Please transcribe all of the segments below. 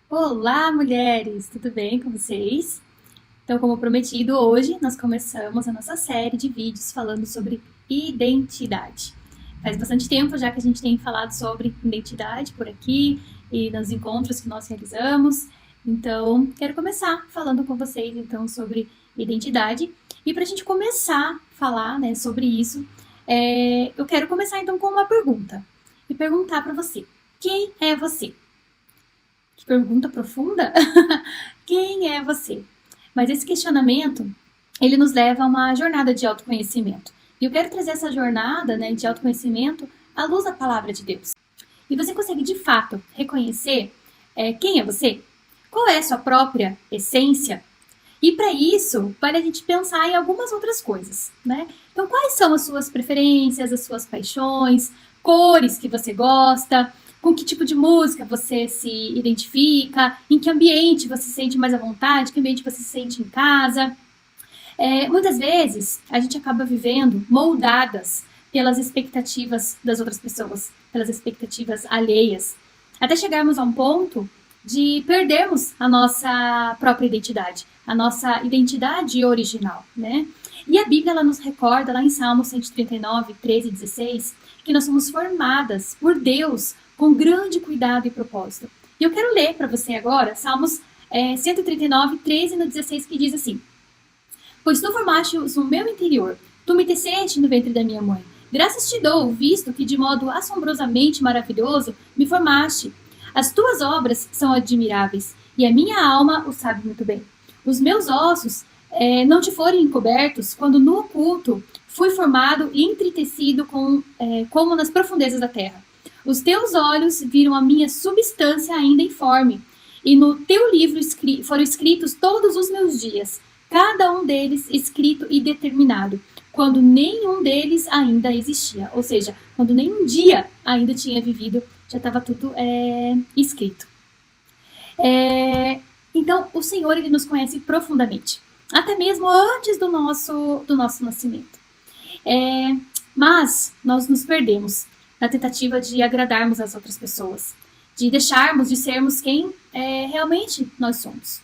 Olá, mulheres! Tudo bem com vocês? Então, como prometido, hoje nós começamos a nossa série de vídeos falando sobre identidade. Faz bastante tempo já que a gente tem falado sobre identidade por aqui e nos encontros que nós realizamos. Então, quero começar falando com vocês então sobre identidade. E para a gente começar a falar, né, sobre isso, eu quero começar então com uma pergunta. E perguntar para você: quem é você? Que pergunta profunda? Quem é você? Mas esse questionamento, ele nos leva a uma jornada de autoconhecimento. E eu quero trazer essa jornada, né, de autoconhecimento à luz da palavra de Deus. E você consegue, de fato, reconhecer quem é você? Qual é a sua própria essência? E para isso, vale a gente pensar em algumas outras coisas, né? Então, quais são as suas preferências, as suas paixões, cores que você gosta, com que tipo de música você se identifica, em que ambiente você se sente mais à vontade, que ambiente você se sente em casa. Muitas vezes, a gente acaba vivendo moldadas pelas expectativas das outras pessoas, pelas expectativas alheias, até chegarmos a um ponto de perdermos a nossa própria identidade, a nossa identidade original, né? E a Bíblia ela nos recorda lá em Salmo 139, 13 e 16, que nós somos formadas por Deus com grande cuidado e propósito. E eu quero ler para você agora Salmos 139, 13 e 16, que diz assim: Pois tu formaste o meu interior, tu me teceste no ventre da minha mãe. Graças te dou, visto que de modo assombrosamente maravilhoso me formaste. As tuas obras são admiráveis, e a minha alma o sabe muito bem. Os meus ossos não te foram encobertos quando no oculto fui formado e entretecido como nas profundezas da terra. Os teus olhos viram a minha substância ainda informe, e no teu livro foram escritos todos os meus dias, cada um deles escrito e determinado, quando nenhum deles ainda existia. Ou seja, quando nenhum dia ainda tinha vivido, já estava tudo escrito. Então, o Senhor ele nos conhece profundamente, até mesmo antes do nosso nascimento. Mas nós nos perdemos na tentativa de agradarmos as outras pessoas, de deixarmos de sermos quem realmente nós somos.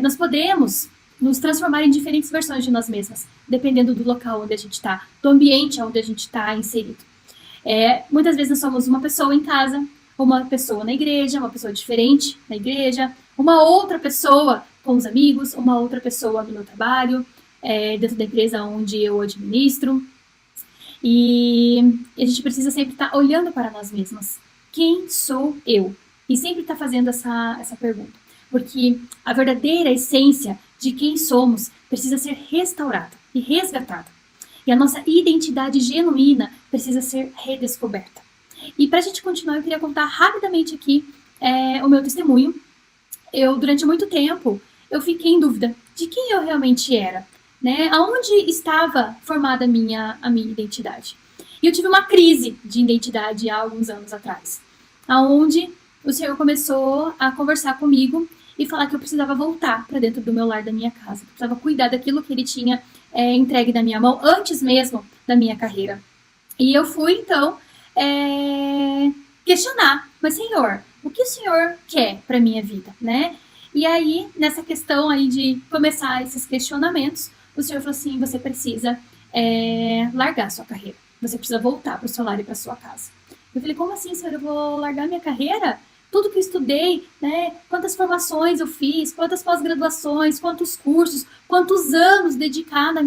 Nós podemos nos transformar em diferentes versões de nós mesmas, dependendo do local onde a gente está, do ambiente onde a gente está inserido. Muitas vezes nós somos uma pessoa em casa, uma pessoa na igreja, uma pessoa diferente na igreja, uma outra pessoa com os amigos, uma outra pessoa no meu trabalho, dentro da empresa onde eu administro. E a gente precisa sempre estar olhando para nós mesmas. Quem sou eu? E sempre estar fazendo essa pergunta. Porque a verdadeira essência de quem somos precisa ser restaurada e resgatada. E a nossa identidade genuína precisa ser redescoberta. E para a gente continuar, eu queria contar rapidamente aqui o meu testemunho. Durante muito tempo, eu fiquei em dúvida de quem eu realmente era, né? Aonde estava formada a minha identidade. E eu tive uma crise de identidade há alguns anos atrás, aonde o Senhor começou a conversar comigo e falar que eu precisava voltar para dentro do meu lar, da minha casa, que eu precisava cuidar daquilo que Ele tinha entregue na minha mão antes mesmo da minha carreira. E eu fui, então, questionar, mas Senhor, o que o Senhor quer para minha vida, né? E aí, nessa questão aí de começar esses questionamentos, o Senhor falou assim, você precisa largar a sua carreira, você precisa voltar para o seu lar e para sua casa. Eu falei, como assim, Senhor, eu vou largar minha carreira? Tudo que eu estudei, né? Quantas formações eu fiz, quantas pós-graduações, quantos cursos, quantos anos dedicar à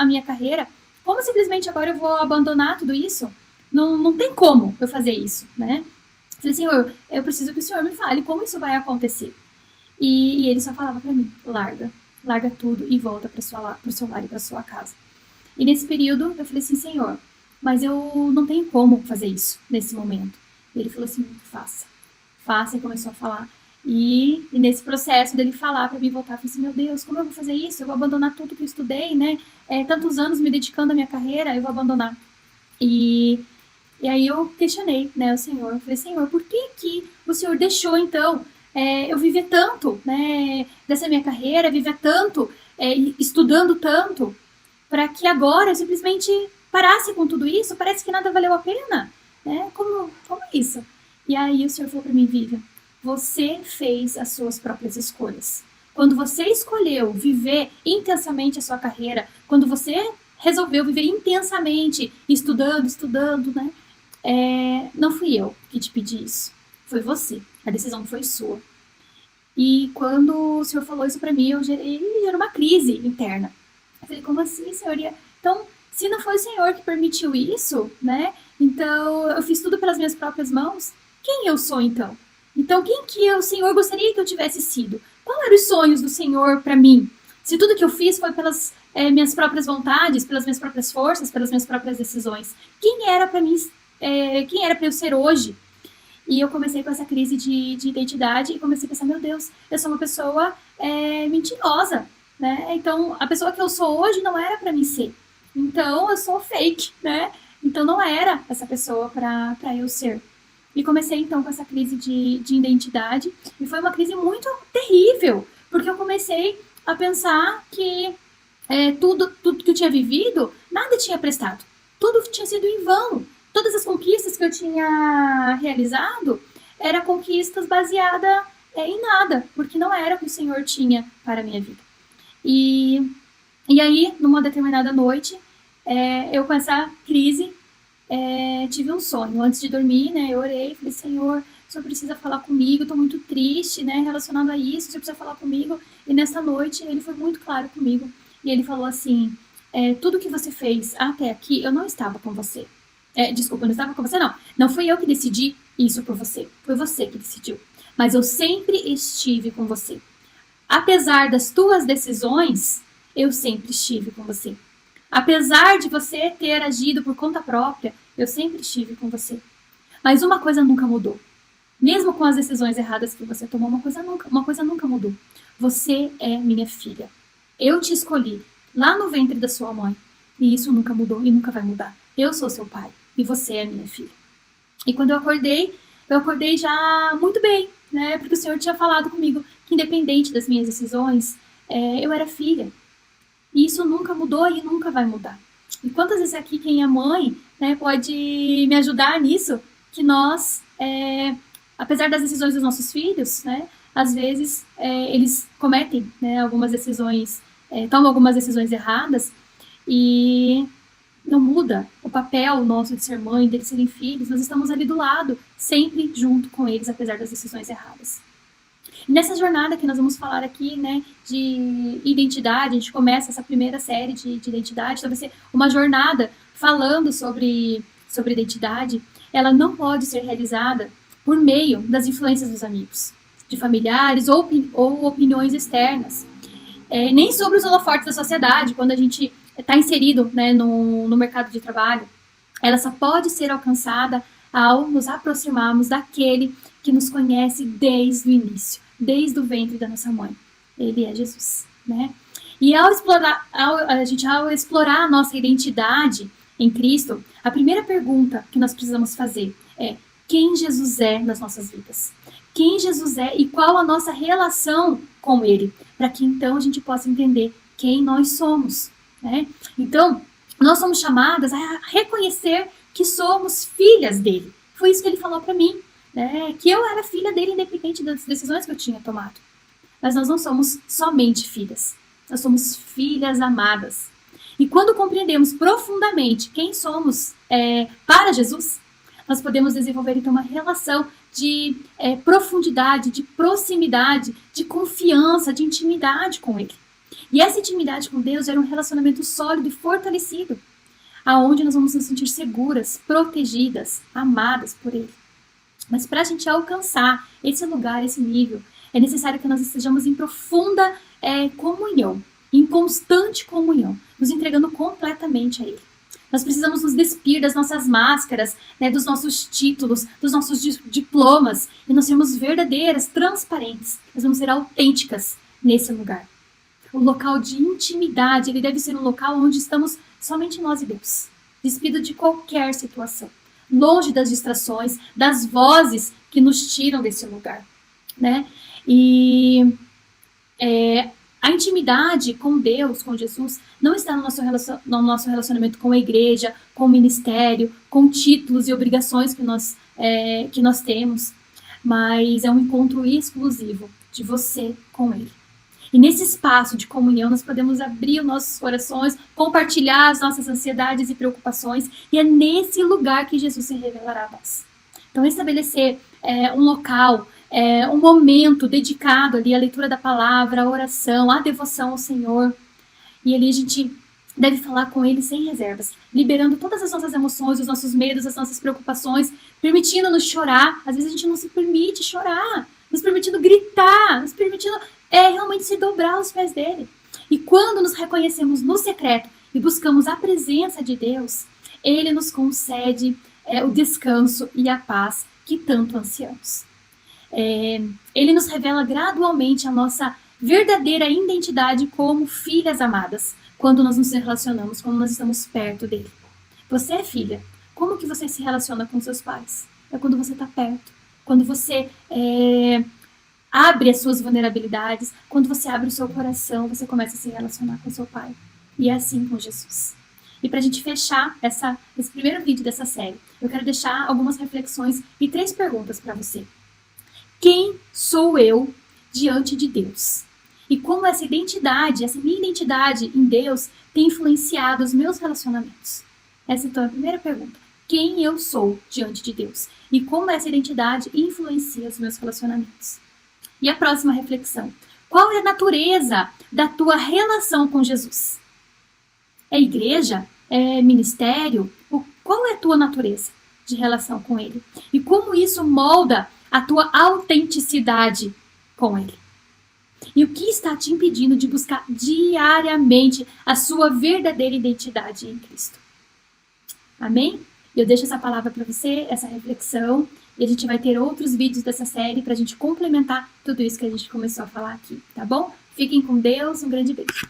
minha carreira. Como simplesmente agora eu vou abandonar tudo isso? Não tem como eu fazer isso, né? Eu falei, Senhor, eu preciso que o Senhor me fale como isso vai acontecer. E ele só falava para mim, larga tudo e volta para o seu lar e para sua casa. E nesse período eu falei assim, Senhor, mas eu não tenho como fazer isso nesse momento. E ele falou assim, faça, e começou a falar. E nesse processo dele falar para mim voltar, eu falei assim, meu Deus, como eu vou fazer isso? Eu vou abandonar tudo que eu estudei, né? Tantos anos me dedicando à minha carreira, eu vou abandonar. E aí eu questionei, né, o Senhor. Eu falei, Senhor, por que o Senhor deixou, então, eu viver tanto, né, dessa minha carreira, viver tanto, estudando tanto, para que agora eu simplesmente parasse com tudo isso? Parece que nada valeu a pena, né? Como é isso? E aí o Senhor falou para mim, Vivian, você fez as suas próprias escolhas. Quando você escolheu viver intensamente a sua carreira, quando você resolveu viver intensamente, estudando, né? Não fui eu que te pedi isso. Foi você. A decisão foi sua. E quando o senhor falou isso pra mim, gerou uma crise interna. Eu falei, como assim, senhor? Então, se não foi o senhor que permitiu isso, né? Então, eu fiz tudo pelas minhas próprias mãos. Quem eu sou, então? Então, quem que o senhor gostaria que eu tivesse sido? Qual eram os sonhos do senhor para mim? Se tudo que eu fiz foi pelas minhas próprias vontades, pelas minhas próprias forças, pelas minhas próprias decisões, quem era para mim, quem era para eu ser hoje? E eu comecei com essa crise de identidade e comecei a pensar, meu Deus, eu sou uma pessoa mentirosa, né? Então, a pessoa que eu sou hoje não era para mim ser. Então, eu sou fake, né? Então, não era essa pessoa para eu ser. E comecei, então, com essa crise de identidade. E foi uma crise muito terrível, porque eu comecei a pensar que tudo que eu tinha vivido, nada tinha prestado. Tudo tinha sido em vão. Todas as conquistas que eu tinha realizado eram conquistas baseadas em nada, porque não era o que o Senhor tinha para a minha vida. E aí, numa determinada noite, eu com essa crise, tive um sonho. Antes de dormir, né, eu orei, falei, Senhor, o Senhor precisa falar comigo, estou muito triste, né, relacionado a isso, o Senhor precisa falar comigo. E nessa noite, ele foi muito claro comigo. E ele falou assim, tudo que você fez até aqui, eu não estava com você. Desculpa, eu não estava com você, não. Não fui eu que decidi isso por você. Foi você que decidiu. Mas eu sempre estive com você. Apesar das tuas decisões, eu sempre estive com você. Apesar de você ter agido por conta própria, eu sempre estive com você. Mas uma coisa nunca mudou. Mesmo com as decisões erradas que você tomou, uma coisa nunca mudou. Você é minha filha. Eu te escolhi lá no ventre da sua mãe. E isso nunca mudou e nunca vai mudar. Eu sou seu pai e você é minha filha. E quando eu acordei já muito bem, né? Porque o Senhor tinha falado comigo que independente das minhas decisões, eu era filha. E isso nunca mudou e nunca vai mudar. E quantas vezes aqui quem é mãe, né, pode me ajudar nisso? Que nós, apesar das decisões dos nossos filhos, né, às vezes eles cometem, né, algumas decisões, tomam algumas decisões erradas e não muda o papel nosso de ser mãe, deles serem filhos. Nós estamos ali do lado, sempre junto com eles, apesar das decisões erradas. E nessa jornada que nós vamos falar aqui, né, de identidade, a gente começa essa primeira série de identidade, então vai ser uma jornada falando sobre identidade. Ela não pode ser realizada por meio das influências dos amigos, de familiares ou opiniões externas. Nem sobre os holofotes da sociedade, quando a gente está inserido, né, no mercado de trabalho. Ela só pode ser alcançada ao nos aproximarmos daquele que nos conhece desde o início, desde o ventre da nossa mãe. Ele é Jesus, né? E ao explorar a nossa identidade em Cristo, a primeira pergunta que nós precisamos fazer é: quem Jesus é nas nossas vidas? Quem Jesus é e qual a nossa relação com Ele? Para que então a gente possa entender quem nós somos, né? Então, nós somos chamadas a reconhecer que somos filhas dele. Foi isso que ele falou para mim, né? Que eu era filha dele independente das decisões que eu tinha tomado. Mas nós não somos somente filhas. Nós somos filhas amadas. E quando compreendemos profundamente quem somos para Jesus, nós podemos desenvolver então uma relação de profundidade, de proximidade, de confiança, de intimidade com Ele. E essa intimidade com Deus era um relacionamento sólido e fortalecido, aonde nós vamos nos sentir seguras, protegidas, amadas por Ele. Mas para a gente alcançar esse lugar, esse nível, é necessário que nós estejamos em profunda comunhão, em constante comunhão, nos entregando completamente a Ele. Nós precisamos nos despir das nossas máscaras, né, dos nossos títulos, dos nossos diplomas, e nós sermos verdadeiras, transparentes. Nós vamos ser autênticas nesse lugar. O local de intimidade, ele deve ser um local onde estamos somente nós e Deus, despido de qualquer situação, longe das distrações, das vozes que nos tiram desse lugar, né? E a intimidade com Deus, com Jesus, não está no nosso relacionamento com a igreja, com o ministério, com títulos e obrigações que nós temos. mas é um encontro exclusivo de você com Ele. E nesse espaço de comunhão, nós podemos abrir os nossos corações, compartilhar as nossas ansiedades e preocupações, e é nesse lugar que Jesus se revelará a nós. Então, estabelecer um local, um momento dedicado ali à leitura da palavra, à oração, à devoção ao Senhor. E ali a gente deve falar com Ele sem reservas, liberando todas as nossas emoções, os nossos medos, as nossas preocupações, permitindo-nos chorar. Às vezes a gente não se permite chorar, nos permitindo gritar, nos permitindo realmente se dobrar aos pés dele. E quando nos reconhecemos no secreto e buscamos a presença de Deus, Ele nos concede o descanso e a paz que tanto ansiamos. Ele nos revela gradualmente a nossa verdadeira identidade como filhas amadas, quando nós nos relacionamos, quando nós estamos perto dele. Você é filha. Como que você se relaciona com seus pais? É quando você está perto. Quando você abre as suas vulnerabilidades, quando você abre o seu coração, você começa a se relacionar com seu pai. E é assim com Jesus. E para a gente fechar esse primeiro vídeo dessa série, eu quero deixar algumas reflexões e 3 perguntas para você. Quem sou eu diante de Deus? E como essa identidade, essa minha identidade em Deus tem influenciado os meus relacionamentos? Essa então é a primeira pergunta. Quem eu sou diante de Deus? E como essa identidade influencia os meus relacionamentos? E a próxima reflexão. Qual é a natureza da tua relação com Jesus? É igreja? É ministério? Qual é a tua natureza de relação com Ele? E como isso molda a tua autenticidade com Ele? E o que está te impedindo de buscar diariamente a sua verdadeira identidade em Cristo? Amém? Eu deixo essa palavra para você, essa reflexão, e a gente vai ter outros vídeos dessa série para a gente complementar tudo isso que a gente começou a falar aqui, tá bom? Fiquem com Deus, um grande beijo.